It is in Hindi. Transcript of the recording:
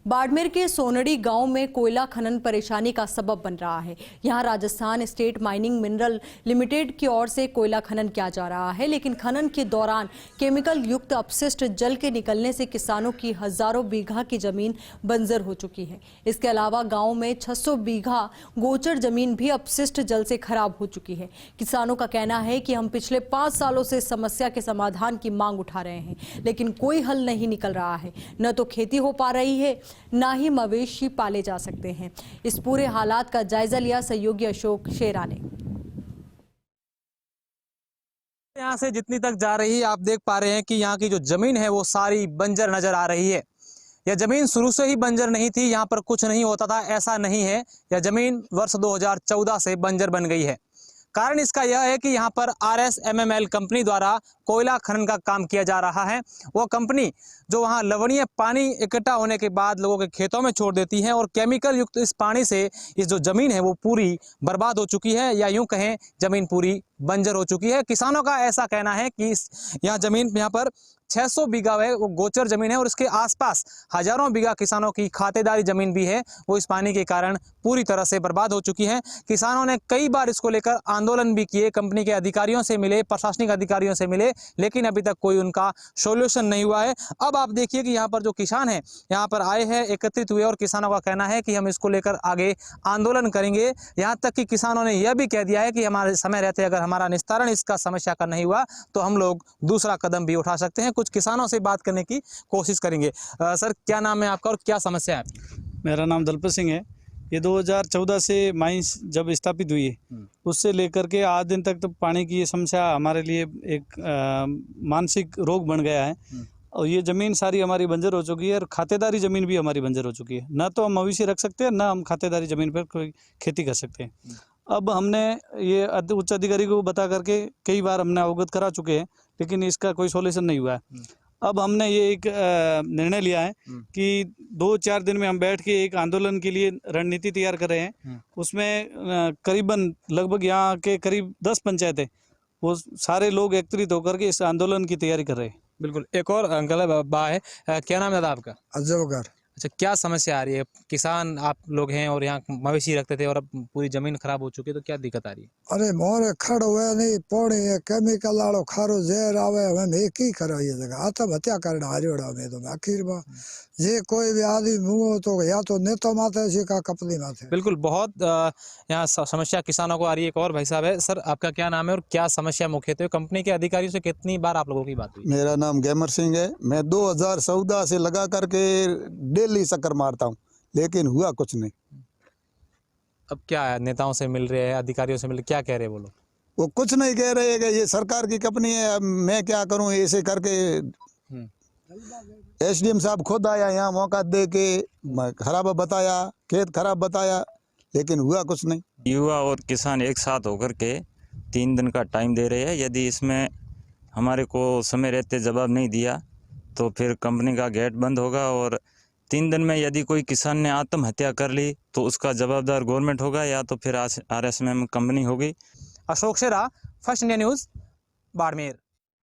बाड़मेर के सोनड़ी गांव में कोयला खनन परेशानी का सबब बन रहा है। यहां Rajasthan state mining mineral limited की ओर से कोयला खनन किया जा रहा है, लेकिन खनन के दौरान केमिकल युक्त अपशिष्ट जल के निकलने से किसानों की हजारों बीघा की जमीन बंजर हो चुकी है। इसके अलावा गांव में 600 बीघा गोचर जमीन भी अपशिष्ट जल से खराब हो चुकी है। किसानों का कहना है कि हम पिछले 5 सालों से समस्या के समाधान की मांग उठा रहे हैं, लेकिन कोई हल नहीं निकल रहा है। न तो खेती हो पा रही है, ना ही मवेशी पाले जा सकते हैं। इस पूरे हालात का जायजा लिया सहयोगी अशोक शेरा ने। यहाँ से जितनी तक जा रही है, आप देख पा रहे हैं कि यहाँ की जो जमीन है वो सारी बंजर नजर आ रही है। यह जमीन शुरू से ही बंजर नहीं थी, यहाँ पर कुछ नहीं होता था, ऐसा नहीं है। यह जमीन वर्ष 2014 से बंजर बन गई है। कारण इसका यह है कि यहाँ पर RSMML कंपनी द्वारा कोयला खनन का काम किया जा रहा है। वो कंपनी जो वहाँ लवणीय पानी इकट्ठा होने के बाद लोगों के खेतों में छोड़ देती है और केमिकल युक्त इस पानी से इस जो ज़मीन है वो पूरी बर्बाद हो चुकी है, या यूं कहें ज़मीन पूरी बंजर हो चुकी है। किसानों का ऐसा कहना है कि यहाँ पर 600 बीघा है वो गोचर जमीन है और इसके आसपास हजारों बीघा किसानों की खातेदारी जमीन भी है, वो इस पानी के कारण पूरी तरह से बर्बाद हो चुकी है। किसानों ने कई बार इसको लेकर आंदोलन भी किए, कंपनी के अधिकारियों से मिले, प्रशासनिक अधिकारियों से मिले, लेकिन अभी तक कोई उनका सॉल्यूशन नहीं हुआ है। अब आप देखिए कि यहाँ पर जो किसान हैं यहाँ पर आए हैं, एकत्रित हुए और किसानों का कहना है कि हम इसको लेकर आगे आंदोलन करेंगे। यहाँ तक कि किसानों ने यह भी कह दिया है कि हमारे समय रहते अगर हमारा निस्तारण इसका समस्या का नहीं हुआ तो हम लोग दूसरा कदम भी उठा सकते हैं। कुछ किसानों से बात करने की कोशिश करेंगे। सर, क्या नाम है आपका और क्या समस्या है? मेरा नाम दलपत सिंह है। ये 2014 से माइंस जब स्थापित हुई है उससे लेकर के आज दिन तक तो पानी की ये समस्या हमारे लिए एक मानसिक रोग बन गया है। और ये ज़मीन सारी हमारी बंजर हो चुकी है और खातेदारी ज़मीन भी हमारी बंजर हो चुकी है। ना तो हम मवेशी रख सकते हैं, ना हम खातेदारी ज़मीन पर कोई खेती कर सकते हैं। अब हमने ये उच्च अधिकारी को बता करके कई बार हमने अवगत करा चुके हैं, लेकिन इसका कोई सॉल्यूशन नहीं हुआ है। अब हमने ये एक निर्णय लिया है कि 2-4 दिन में हम बैठ के एक आंदोलन के लिए रणनीति तैयार कर रहे हैं। उसमें करीबन लगभग यहाँ के करीब 10 पंचायतें वो सारे लोग एकत्रित होकर के इस आंदोलन की तैयारी कर रहे हैं। बिल्कुल। एक और अंकल है, बा है, क्या नाम है दादा आपका? अजगर। अच्छा, क्या समस्या आ रही है? किसान आप लोग हैं और यहाँ मवेशी रखते थे और अब पूरी जमीन खराब हो चुकी है, तो क्या दिक्कत आ रही है? अरे मोरे खड़ हुए नहीं पौड़े केमिकल वालों खारो जहर आवे, हम एक ही करो ये जगह आत्महत्या करना हारियोड़ा में तो आखिर में जे कोई भी आदमी मुँह तो या तो नेतो माथे सिका कपली माथे। बिल्कुल। बहुत यहाँ समस्या किसानों को आ रही है। एक और भाई साहब है। सर, आपका क्या नाम है और क्या समस्या मुख्यतः कंपनी के अधिकारियों से कितनी बार आप लोगों की बात हुई? मेरा नाम गैमर सिंह है। मैं 2014 से लगा करके डेली चक्कर मारता हूँ, लेकिन हुआ कुछ नहीं। अब क्या है, नेताओं से मिल रहे हैं, अधिकारियों से मिल रहे, क्या कह रहे हैं वो लोग? वो कुछ नहीं कह रहे कि ये सरकार की कंपनी है, अब मैं क्या करूँ ऐसे करके। SDM साहब खुद आया यहाँ, मौका दे के खराब बताया, खेत खराब बताया, लेकिन हुआ कुछ नहीं। युवा और किसान एक साथ होकर के 3 दिन का टाइम दे रहे हैं। यदि इसमें हमारे को समय रहते जवाब नहीं दिया तो फिर कंपनी का गेट बंद होगा, और 3 दिन में यदि कोई किसान ने आत्महत्या कर ली तो उसका जवाबदार गवर्नमेंट होगा या तो फिर RSMML कंपनी होगी। अशोक शेरा, फर्स्ट इंडिया न्यूज़, बाड़मेर।